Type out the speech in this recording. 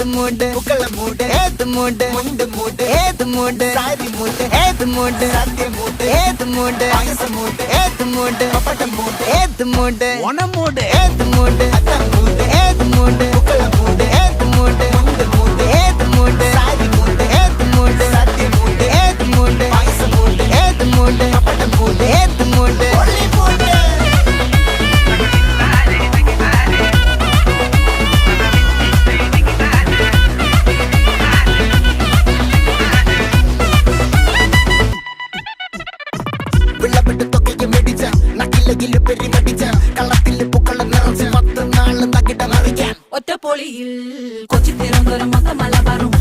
മൂട് പൂക്കള മൂട് ഏത് മൂട് മുണ്ട് മൂട് ഏത് മൂട് സാരി മൂട് ഏത് മൂട് സദ്യ മൂട് ഏത് മൂട് പായസ മൂട് ഏത് മൂട് പപ്പടം മൂട് ഏത് മൂട് ഓണം മൂട് ഏത് മൂട് അത്തം മൂട് ഏത് മൂട് പൂക്കള മൂട് ഏത് മൂട് മുണ്ട് മൂട് ഏത് മൂട് സാരി മൂട് ഏത് മൂട് സദ്യ മൂട് ഏത് മൂട് പായസ മൂട് ഏത് മൂട് പപ്പടം മൂട് ഏത് മൂട് ഒള്ളി മൂട് ഒറ്റപ്പൊളിയിൽ കൊച്ചി തിരുവനന്തപുരം മൊത്തം മലബാറും